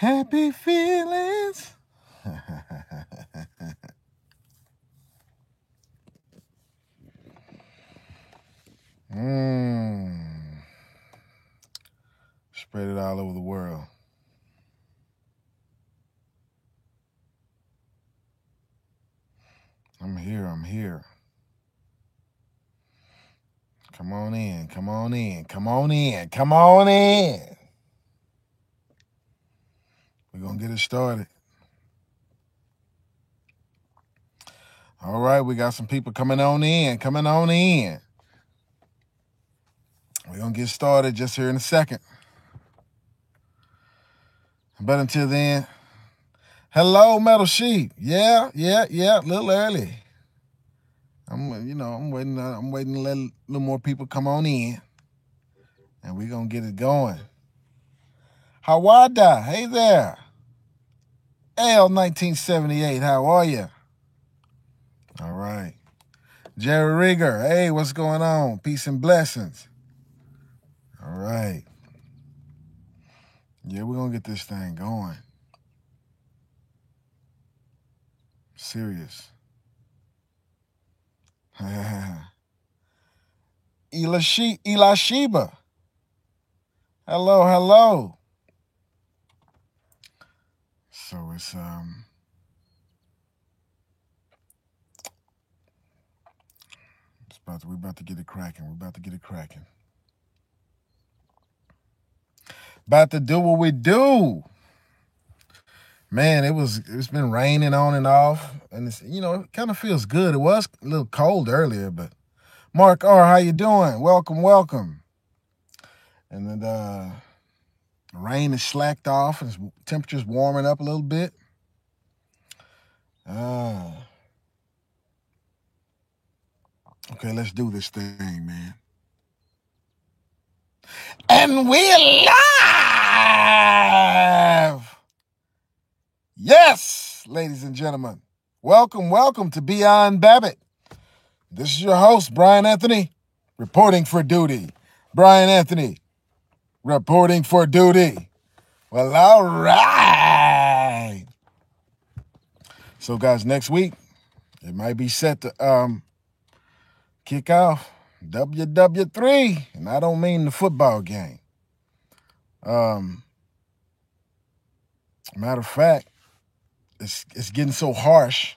Happy feelings. Spread it all over the world. I'm here. Come on in. We're going to get it started. All right, we got some people coming on in. We're going to get started just here in a second. But until then, hello, Metal Sheep. Yeah, a little early. I'm waiting to let a little more people come on in, and we're going to get it going. Hawada, hey there. L1978, how are you? All right. Jerry Rieger, hey, what's going on? Peace and blessings. All right. Yeah, we're going to get this thing going. Serious. Elashiba. Hello. So it's we're about to get it cracking. About to do what we do. Man, it's been raining on and off, and it's it kind of feels good. It was a little cold earlier, but Mark R, how you doing? Welcome. And then the rain is slacked off, and temperature's warming up a little bit. Okay, let's do this thing, man. And we're live! Yes, ladies and gentlemen. Welcome to Beyond Babbitt. This is your host, Brian Anthony, reporting for duty. Well, all right. So, guys, next week, it might be set to kick off WW3, and I don't mean the football game. Matter of fact, it's getting so harsh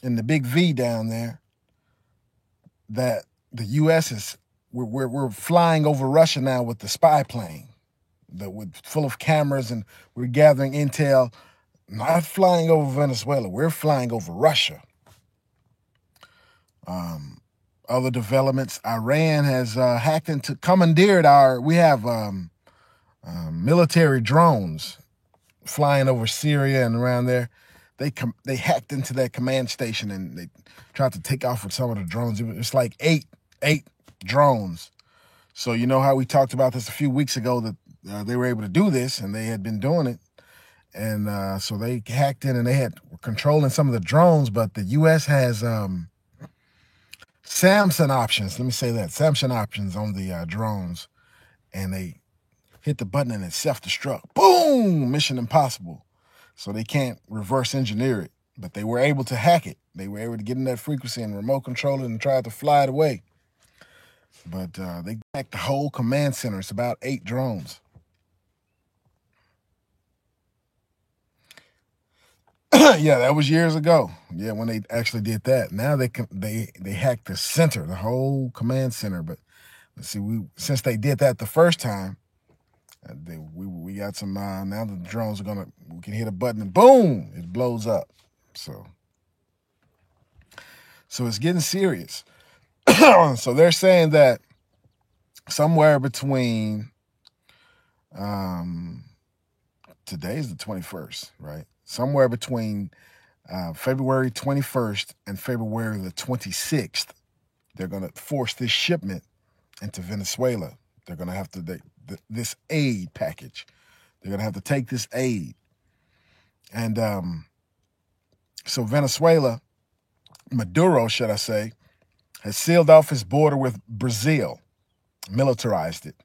in the big V down there that the U.S. we're flying over Russia now with the spy plane, full of cameras, and we're gathering intel. Not flying over Venezuela, we're flying over Russia. Other developments: Iran has commandeered we have military drones flying over Syria and around there. They hacked into that command station and they tried to take off with some of the drones. It's like eight drones. So you know how we talked about this a few weeks ago that they were able to do this, and they had been doing it. And so they hacked in and were controlling some of the drones, but the U.S. has Samsung options. Let me say that. Samsung options on the drones. And they hit the button and it self-destruct. Boom! Mission impossible. So they can't reverse engineer it. But they were able to hack it. They were able to get in that frequency and remote control it and try to fly it away. But they hacked the whole command center. It's about 8 drones. Yeah, that was years ago. Yeah, when they actually did that. Now they hacked the center, the whole command center. But let's see, since they did that the first time, we got some. Now the drones we can hit a button and boom, it blows up. So it's getting serious. So they're saying that somewhere between today's the 21st, right? Somewhere between February 21st and February the 26th, they're going to force this shipment into Venezuela. They're going to have to, this aid package. They're going to have to take this aid. And so Venezuela, Maduro, should I say, has sealed off his border with Brazil, militarized it,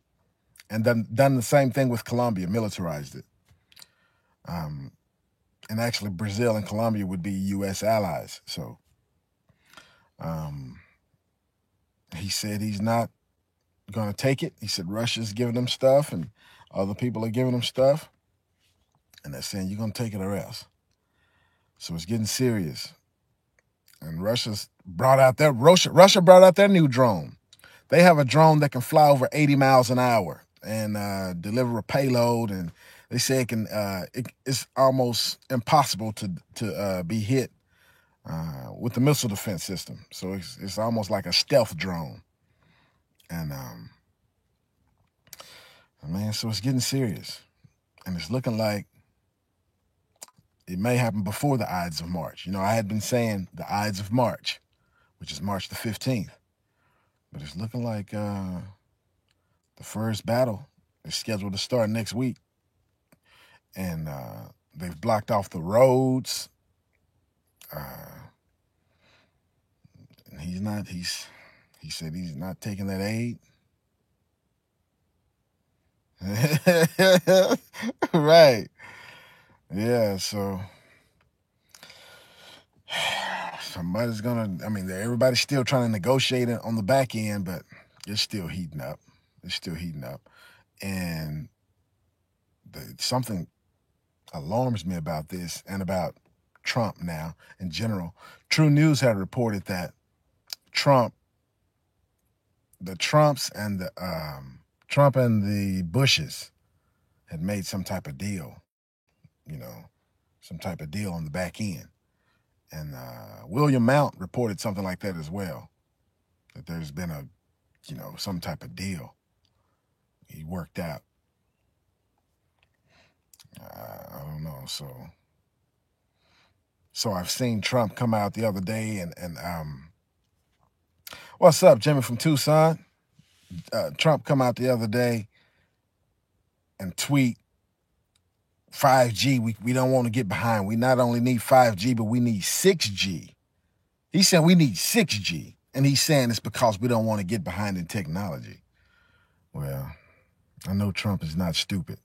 and done the same thing with Colombia, militarized it. And actually, Brazil and Colombia would be U.S. allies. So he said he's not going to take it. He said Russia's giving them stuff and other people are giving them stuff. And they're saying, you're going to take it or else. So it's getting serious. And Russia brought out their new drone. They have a drone that can fly over 80 miles an hour and deliver a payload. And they say it can. It's almost impossible to be hit with the missile defense system. So it's almost like a stealth drone. And man, so it's getting serious, and it's looking like it may happen before the Ides of March. You know, I had been saying the Ides of March, which is March the 15th. But it's looking like the first battle is scheduled to start next week. And they've blocked off the roads. And he said he's not taking that aid. Right. Yeah, so somebody's everybody's still trying to negotiate it on the back end, but it's still heating up. And something alarms me about this and about Trump now in general. True News had reported that Trump and the Bushes had made some type of deal, on the back end. And William Mount reported something like that as well, that there's been some type of deal he worked out. I don't know. So I've seen Trump come out the other day and what's up, Jimmy from Tucson? Trump come out the other day and tweet 5G. We don't want to get behind. We not only need 5G, but we need 6G. He said we need 6G. And he's saying it's because we don't want to get behind in technology. Well, I know Trump is not stupid.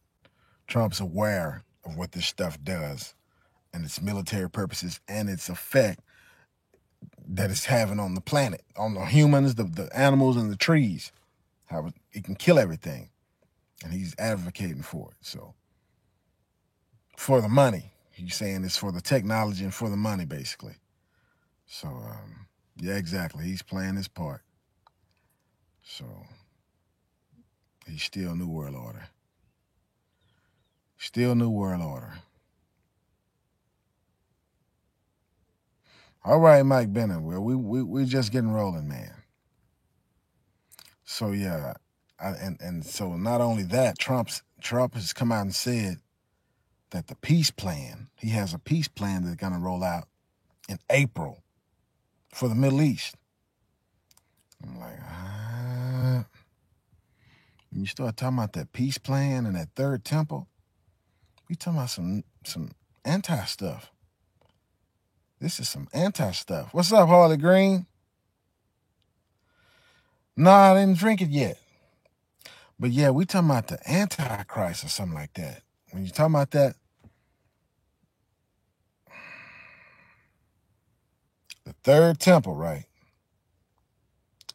Trump's aware of what this stuff does and its military purposes and its effect that it's having on the planet, on the humans, the animals, and the trees. How it can kill everything. And he's advocating for it. So, for the money. He's saying it's for the technology and for the money, basically. So, yeah, exactly. He's playing his part. So, he's still New World Order. Still New World Order. All right, Mike Bennett. Well, we're just getting rolling, man. So, yeah. And so not only that, Trump has come out and said that the peace plan, he has a peace plan that's going to roll out in April for the Middle East. I'm like, when you start talking about that peace plan and that third temple, we talking about some anti-stuff. This is some anti-stuff. What's up, Harley Green? Nah, I didn't drink it yet. But yeah, we talking about the Antichrist or something like that. When you talking about that, the third temple, right?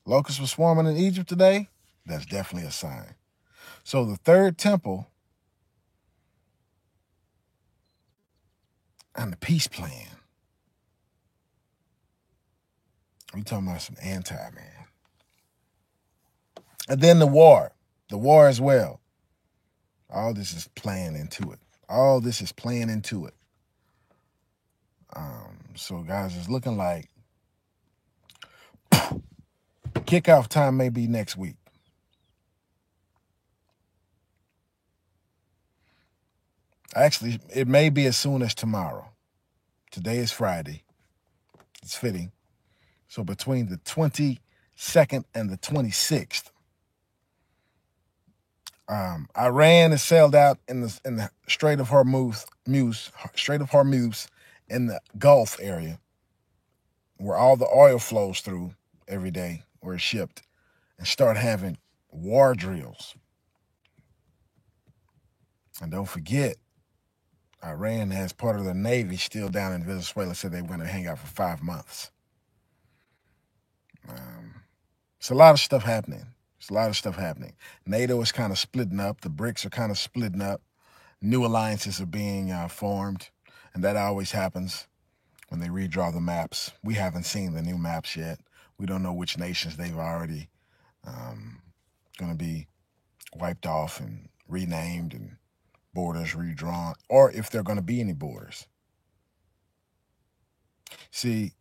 Locusts were swarming in Egypt today. That's definitely a sign. So the third temple and the peace plan. We talking about some man. And then the war as well. All this is playing into it. So guys, it's looking like kickoff time may be next week. Actually, it may be as soon as tomorrow. Today is Friday. It's fitting. So between the 22nd and the 26th, Iran is sailed out in the Strait of Hormuz, in the Gulf area, where all the oil flows through every day, where it's shipped, and start having war drills. And don't forget, Iran has part of the Navy still down in Venezuela, said they were going to hang out for 5 months. It's a lot of stuff happening. NATO is kind of splitting up. The BRICS are kind of splitting up. New alliances are being formed, and that always happens when they redraw the maps. We haven't seen the new maps yet. We don't know which nations they've already going to be wiped off and renamed and borders redrawn, or if there are going to be any borders. See,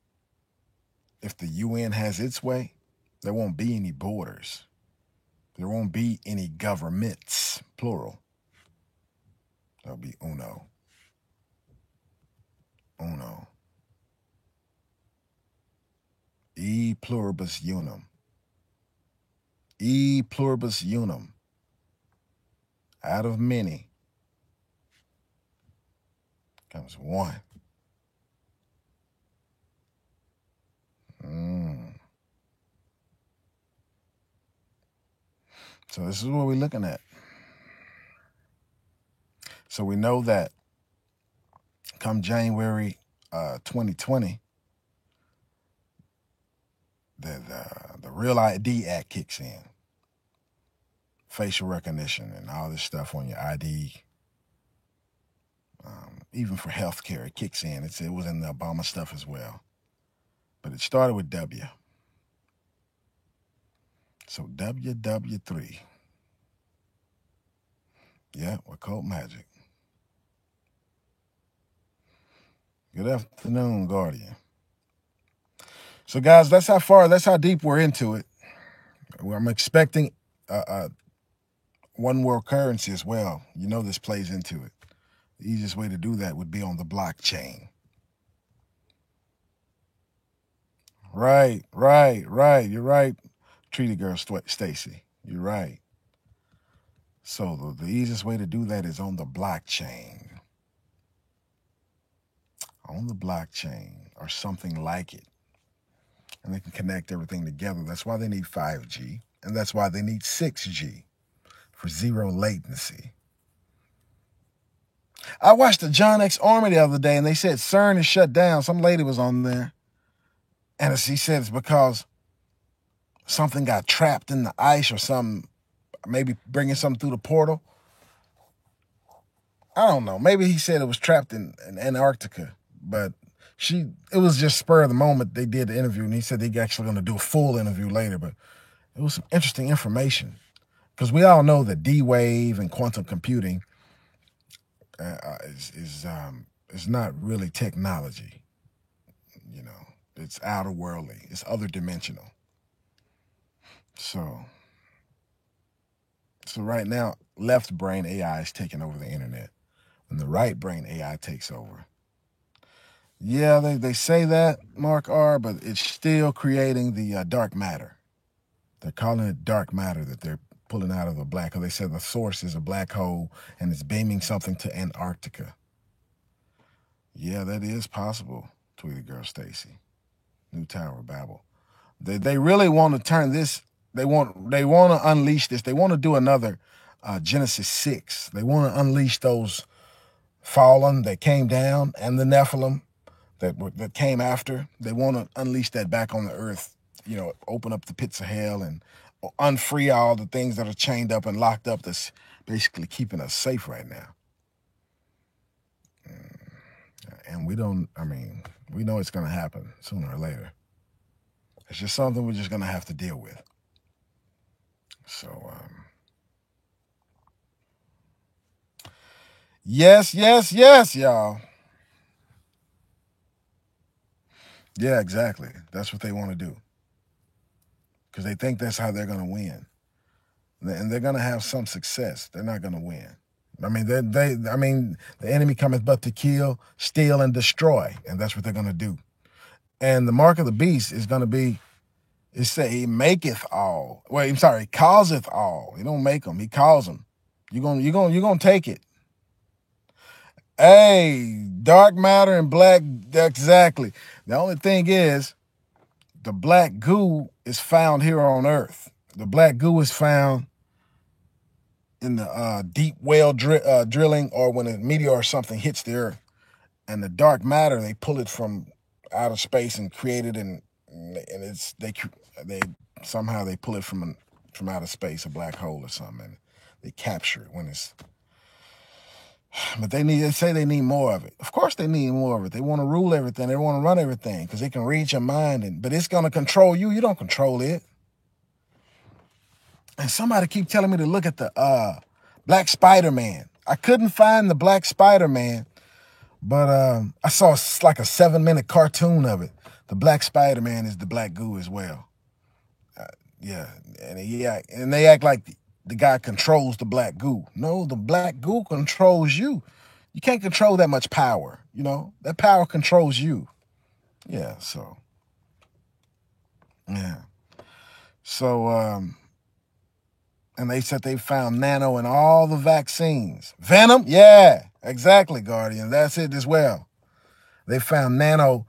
if the UN has its way, there won't be any borders. There won't be any governments, plural. That'll be uno. Uno. E pluribus unum. E pluribus unum. Out of many comes one. So this is what we're looking at. So we know that come January 2020, the Real ID Act kicks in. Facial recognition and all this stuff on your ID. Even for healthcare, it kicks in. It was in the Obama stuff as well. But it started with W. So WW3. Yeah, occult magic. Good afternoon, Guardian. So guys, that's how deep we're into it. I'm expecting one world currency as well. You know this plays into it. The easiest way to do that would be on the blockchain. Right. You're right, Treaty Girl Stacy. You're right. So the easiest way to do that is on the blockchain. On the blockchain or something like it. And they can connect everything together. That's why they need 5G. And that's why they need 6G for zero latency. I watched the John X Army the other day, and they said CERN is shut down. Some lady was on there. And she said it's because something got trapped in the ice or something, maybe bringing something through the portal. I don't know. Maybe he said it was trapped in Antarctica. But it was just spur of the moment they did the interview, and he said they're actually going to do a full interview later. But it was some interesting information. Because we all know that D-Wave and quantum computing is not really technology. You know, it's outer worldly. It's other dimensional. So right now, left brain AI is taking over the internet, and the right brain AI takes over. Yeah, they say that, Mark R., but it's still creating the dark matter. They're calling it dark matter that they're pulling out of a black hole. They said the source is a black hole and it's beaming something to Antarctica. Yeah, that is possible, Tweety Girl Stacy. New Tower of Babel. They really want to turn this. They want to unleash this. They want to do another Genesis 6. They want to unleash those fallen that came down and the Nephilim that came after. They want to unleash that back on the earth. You know, open up the pits of hell and unfree all the things that are chained up and locked up that's basically keeping us safe right now. And we know it's going to happen sooner or later. It's just something we're just going to have to deal with. So, yes, y'all. Yeah, exactly. That's what they want to do. Because they think that's how they're going to win. And they're going to have some success. They're not going to win. I mean, the enemy cometh but to kill, steal, and destroy. And that's what they're going to do. And the mark of the beast is going to be, it say he maketh all. Well, I'm sorry, he causeth all. He don't make them. He calls them. You're gonna take it. Hey, dark matter and black, exactly. The only thing is, the black goo is found here on Earth. The black goo is found in the deep well drilling, or when a meteor or something hits the Earth, and the dark matter, they pull it from outer space and create it, and it's they somehow they pull it from outer space, a black hole or something, and they capture it when it's. But they say they need more of it. Of course they need more of it. They want to rule everything. They want to run everything because they can read your mind, but it's going to control you. You don't control it. And somebody keep telling me to look at the Black Spider-Man. I couldn't find the Black Spider-Man, but I saw like a 7-minute cartoon of it. The Black Spider-Man is the black goo as well. Yeah, and they act like the guy controls the black goo. No, the black goo controls you. You can't control that much power, you know? That power controls you. Yeah, so. Yeah. So, and they said they found nano in all the vaccines. Venom? Yeah, exactly, Guardian. That's it as well. They found nano.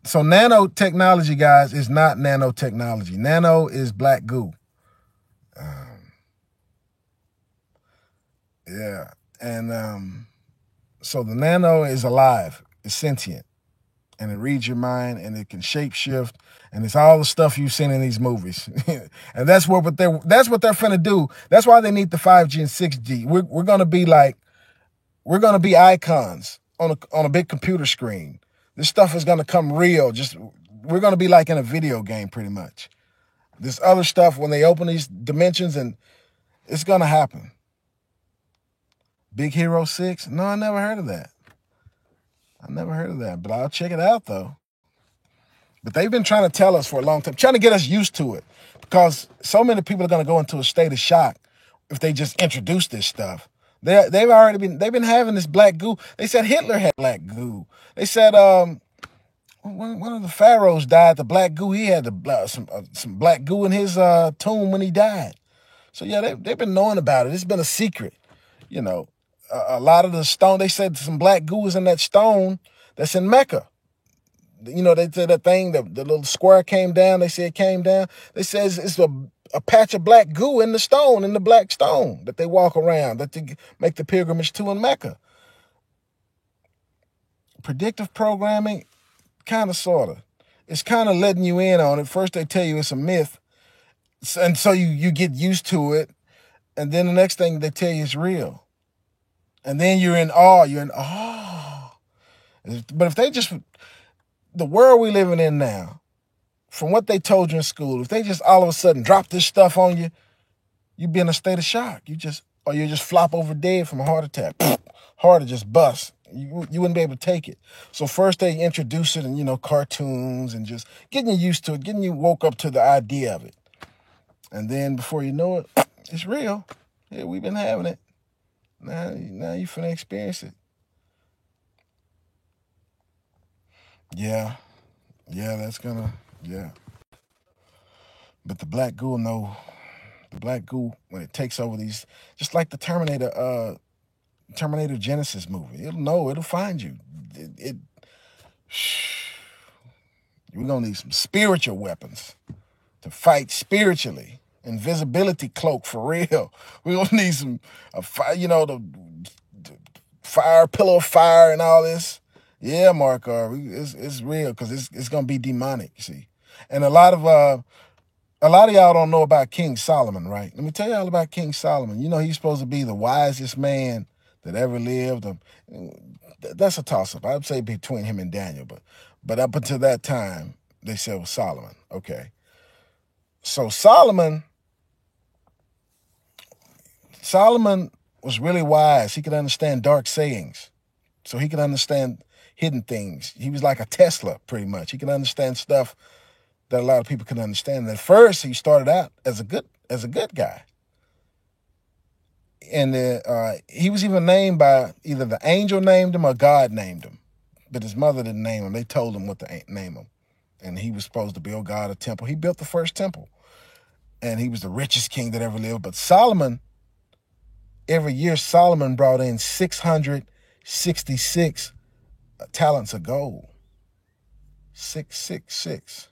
So nanotechnology, guys, is not nanotechnology. Nano is black goo. Yeah. And so the nano is alive. It's sentient. And it reads your mind, and it can shapeshift, and it's all the stuff you've seen in these movies. And that's what they're finna do. That's why they need the 5G and 6G. We're gonna be icons on a big computer screen. This stuff is gonna come real. We're gonna be like in a video game, pretty much. This other stuff, when they open these dimensions, and it's gonna happen. Big Hero 6? No, I never heard of that. But I'll check it out, though. But they've been trying to tell us for a long time, trying to get us used to it, because so many people are going to go into a state of shock if they just introduce this stuff. They've been having this black goo. They said Hitler had black goo. They said one of the pharaohs died. The black goo, he had some black goo in his tomb when he died. So yeah, they've been knowing about it. It's been a secret, you know. A lot of the stone, they said some black goo is in that stone that's in Mecca. You know, they said that thing, the little square came down. They said it came down. They said it's a patch of black goo in the black stone that they walk around, that they make the pilgrimage to in Mecca. Predictive programming, kind of, sort of. It's kind of letting you in on it. First they tell you it's a myth, and so you get used to it, and then the next thing they tell you is real. And then you're in awe. But if they just, the world we living in now, from what they told you in school, if they just all of a sudden drop this stuff on you, you'd be in a state of shock. You just flop over dead from a heart attack. Heart would just bust. You wouldn't be able to take it. So first they introduce it in, cartoons, and just getting you used to it, getting you woke up to the idea of it. And then before you know it, it's real. Yeah, we've been having it. Now you finna experience it. Yeah, that's gonna, yeah. But the black goo, when it takes over these, just like the Terminator Genesis movie, it'll find you. We're gonna need some spiritual weapons to fight spiritually. Invisibility cloak for real. We're gonna need some, the fire, pillow of fire and all this. Yeah, Mark, it's real, because it's gonna be demonic, you see. And a lot of y'all don't know about King Solomon, right? Let me tell y'all about King Solomon. You know, he's supposed to be the wisest man that ever lived. That's a toss-up. I'd say between him and Daniel, but up until that time, they said it was Solomon. Okay. So Solomon was really wise. He could understand dark sayings. So he could understand hidden things. He was like a Tesla, pretty much. He could understand stuff that a lot of people could understand. And at first, he started out as a good guy. And he was even named by, either the angel named him or God named him. But his mother didn't name him. They told him what to name him. And he was supposed to build God a temple. He built the first temple. And he was the richest king that ever lived. But every year Solomon brought in 666 talents of gold. 666.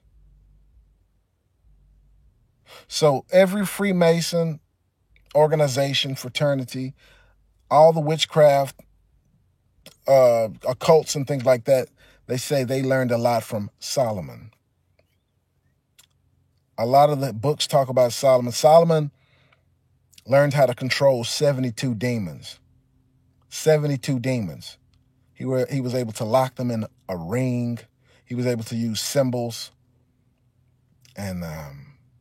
So every Freemason organization, fraternity, all the witchcraft, occults and things like that, they say they learned a lot from Solomon. A lot of the books talk about Solomon. Solomon learned how to control 72 demons. 72 demons. He was able to lock them in a ring. He was able to use symbols. And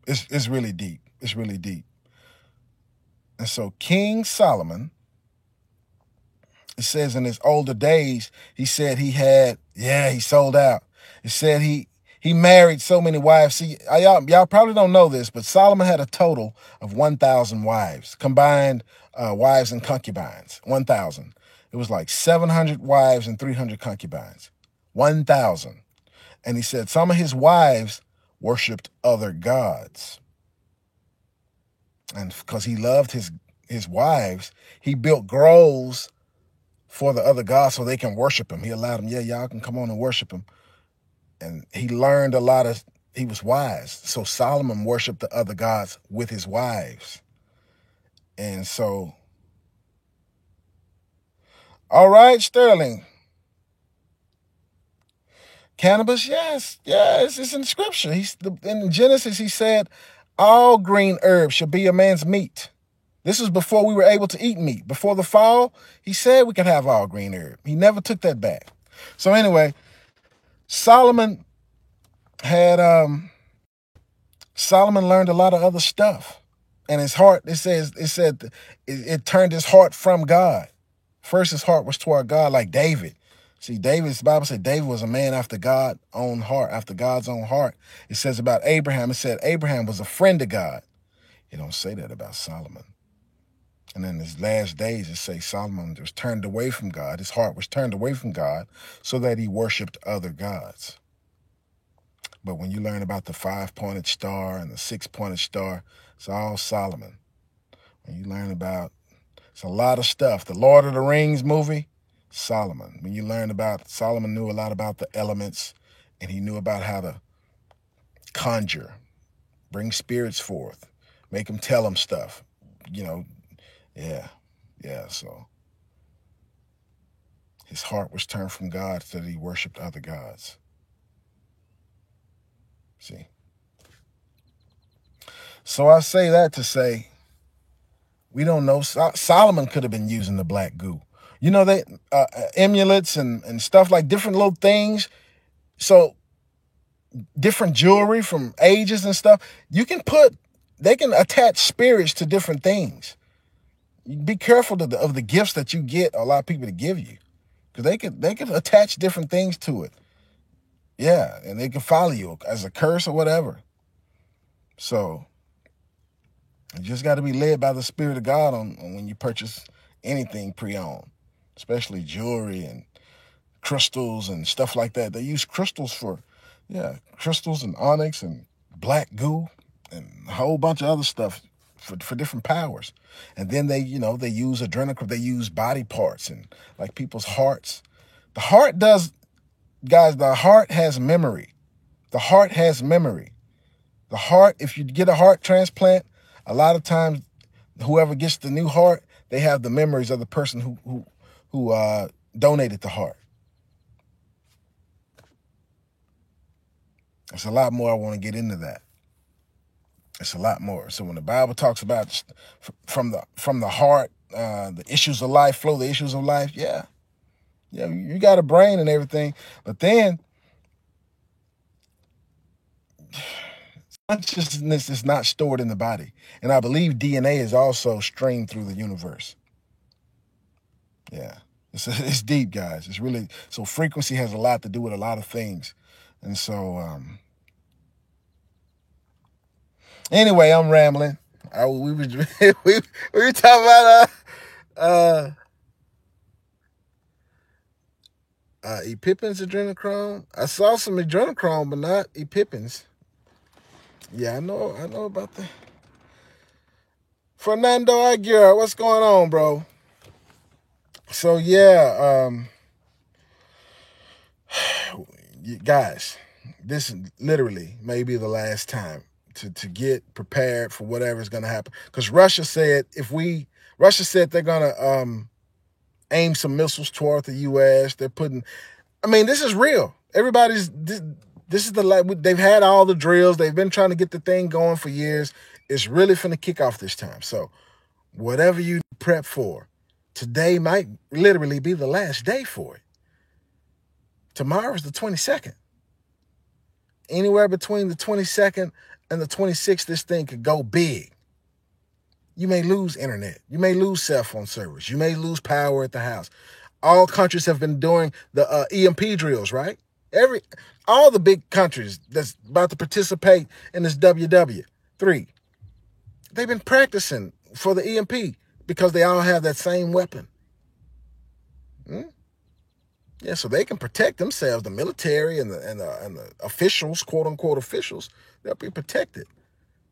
it's really deep. It's really deep. And so King Solomon, it says in his older days, he said he sold out. It said he married so many wives. See, y'all probably don't know this, but Solomon had a total of 1,000 wives, combined wives and concubines, 1,000. It was like 700 wives and 300 concubines, 1,000. And he said some of his wives worshiped other gods. And because he loved his wives, he built groves for the other gods so they can worship him. He allowed them, y'all can come on and worship him. And he learned he was wise. So Solomon worshiped the other gods with his wives. And so, all right, Sterling. Cannabis, yes, it's in scripture. In Genesis, he said, all green herbs shall be a man's meat. This was before we were able to eat meat. Before the fall, he said we could have all green herb. He never took that back. So anyway, Solomon learned a lot of other stuff. And his heart, it turned his heart from God. First, his heart was toward God, like David. See, the Bible said David was a man after God's own heart. It says about Abraham, it said Abraham was a friend of God. You don't say that about Solomon. And in his last days, it says Solomon was turned away from God. His heart was turned away from God so that he worshiped other gods. But when you learn about the 5-pointed star and the 6-pointed star, it's all Solomon. When you learn about, it's a lot of stuff. The Lord of the Rings movie, Solomon. When you learn about, Solomon knew a lot about the elements, and he knew about how to conjure, bring spirits forth, make them tell him stuff, so his heart was turned from God so that he worshiped other gods. See? So I say that to say, we don't know. Solomon could have been using the black goo. They amulets and stuff, like different little things. So different jewelry from ages and stuff. They can attach spirits to different things. Be careful of the gifts that you get a lot of people to give you, because they could attach different things to it. Yeah, and they can follow you as a curse or whatever. So you just got to be led by the Spirit of God on when you purchase anything pre-owned, especially jewelry and crystals and stuff like that. They use crystals crystals and onyx and black goo and a whole bunch of other stuff for different powers. And then they use adrenochrome, they use body parts and like people's hearts. The heart has memory. The heart has memory. The heart, if you get a heart transplant, a lot of times whoever gets the new heart, they have the memories of the person who donated the heart. There's a lot more I want to get into that. It's a lot more. So when the Bible talks about from the heart, the issues of life flow, the issues of life, you got a brain and everything, but then consciousness is not stored in the body. And I believe DNA is also streamed through the universe. Yeah, it's deep, guys. It's really, so frequency has a lot to do with a lot of things. And so, anyway, I'm rambling. We were talking about E. Pippin's adrenochrome. I saw some adrenochrome, but not E. Pippin's. Yeah, I know about that. Fernando Aguirre, what's going on, bro? So guys, this literally may be the last time to get prepared for whatever is going to happen. Because Russia said they're going to aim some missiles toward the U.S. They're putting. I mean, this is real. This is they've had all the drills. They've been trying to get the thing going for years. It's really finna kick off this time. So whatever you prep for, today might literally be the last day for it. Tomorrow's the 22nd. Anywhere between the 22nd and the 26th, this thing could go big. You may lose internet. You may lose cell phone service. You may lose power at the house. All countries have been doing the EMP drills, right? All the big countries that's about to participate in this WW3, they've been practicing for the EMP because they all have that same weapon. Yeah, so they can protect themselves. The military and the officials, quote unquote officials, they'll be protected.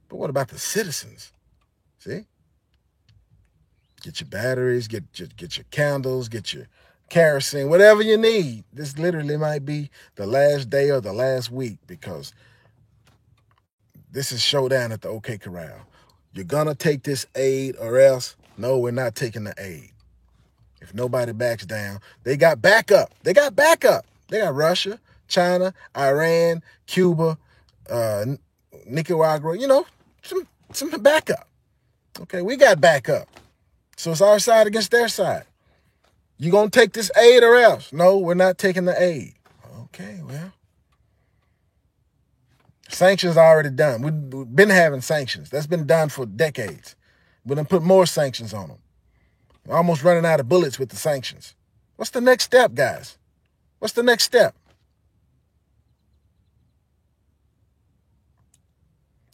But what about the citizens? See? Get your batteries, get your candles, get your kerosene, whatever you need. This literally might be the last day or the last week, because this is showdown at the OK Corral. You're going to take this aid or else, no, we're not taking the aid. If nobody backs down, they got backup. They got Russia, China, Iran, Cuba, Nicaragua, some backup. Okay, we got backup. So it's our side against their side. You gonna take this aid or else? No, we're not taking the aid. Okay, well. Sanctions are already done. We've been having sanctions. That's been done for decades. We're gonna put more sanctions on them. We're almost running out of bullets with the sanctions. What's the next step, guys? What's the next step?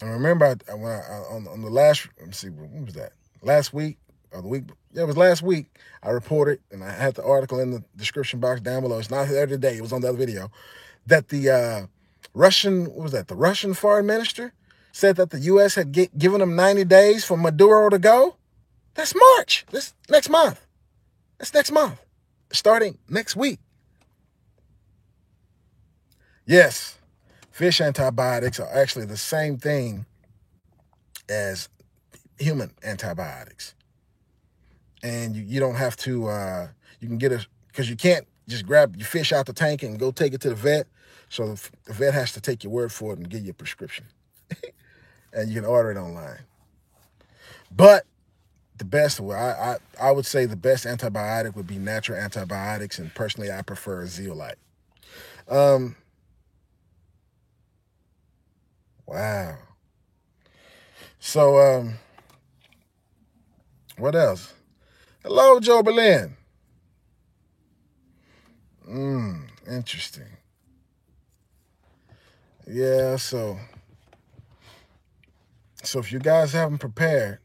And remember, on the last, let me see, when was that? Last week or the week? Yeah, it was last week. I reported, and I had the article in the description box down below. It's not there today. It was on the other video. That the the Russian foreign minister said that the U.S. had given them 90 days for Maduro to go. That's March. That's next month. Starting next week. Yes, fish antibiotics are actually the same thing as human antibiotics. And you don't have to, you can get because you can't just grab your fish out the tank and go take it to the vet. So the vet has to take your word for it and give you a prescription. And you can order it online. But the best, I would say the best antibiotic would be natural antibiotics, and personally, I prefer Zeolite. Wow. So, what else? Hello, Joe Berlin. Interesting. Yeah, so if you guys haven't prepared,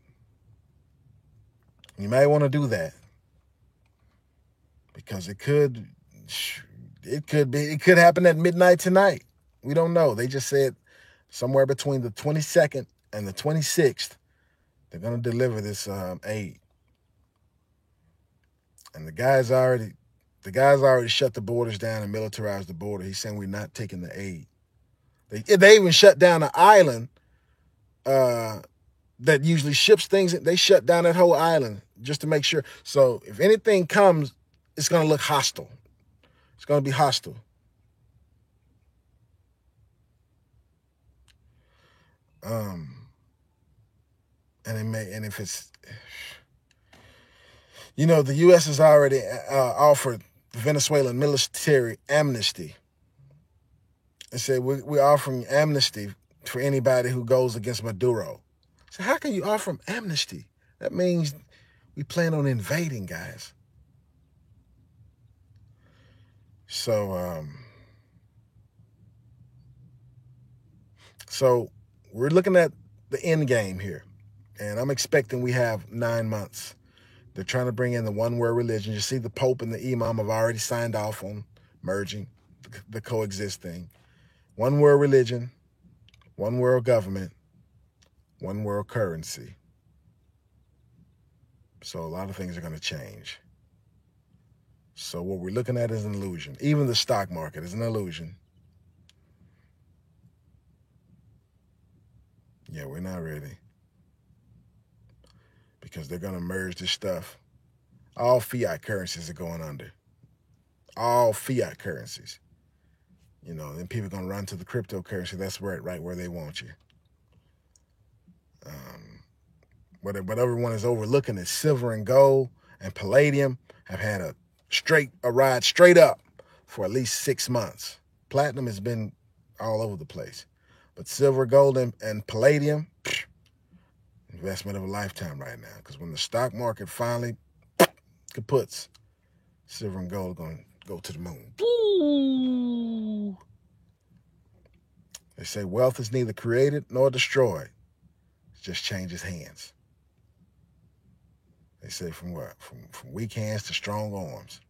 you might want to do that, because it could happen at midnight tonight. We don't know. They just said somewhere between the 22nd and the 26th, they're going to deliver this aid. And the guys already shut the borders down and militarized the border. He's saying we're not taking the aid. They even shut down an island that usually ships things. They shut down that whole island just to make sure. So if anything comes, it's going to look hostile. It's going to be hostile. And if it's, the U.S. has already offered the Venezuelan military amnesty. And said, we're offering amnesty for anybody who goes against Maduro. So how can you offer them amnesty? That means we plan on invading, guys. So, so we're looking at the end game here. And I'm expecting we have 9 months. They're trying to bring in the one-world religion. You see the Pope and the Imam have already signed off on merging, the coexist thing. One world religion, one world government, one world currency. So a lot of things are going to change. So what we're looking at is an illusion. Even the stock market is an illusion. Yeah, we're not ready. Because they're going to merge this stuff. All fiat currencies are going under. All fiat currencies. You know, then people are going to run to the cryptocurrency. That's right where they want you. What everyone is overlooking is silver and gold and palladium have had a ride straight up for at least 6 months. Platinum has been all over the place. But silver, gold, and palladium, investment of a lifetime right now. Because when the stock market finally kaputs, silver and gold are going to go to the moon. Ooh. They say wealth is neither created nor destroyed. It just changes hands. They say from what? From weak hands to strong arms.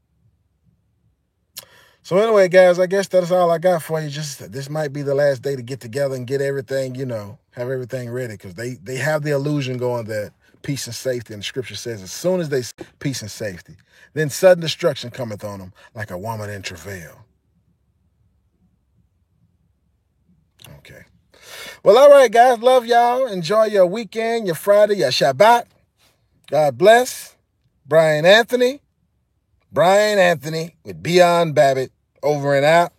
So anyway, guys, I guess that's all I got for you. Just this might be the last day to get together and get everything, have everything ready. Because they have the illusion going that peace and safety, and the scripture says as soon as they peace and safety, then sudden destruction cometh on them like a woman in travail. Okay. Well, all right, guys. Love y'all. Enjoy your weekend, your Friday, your Shabbat. God bless. Brian Anthony with Beyond Babbitt, over and out.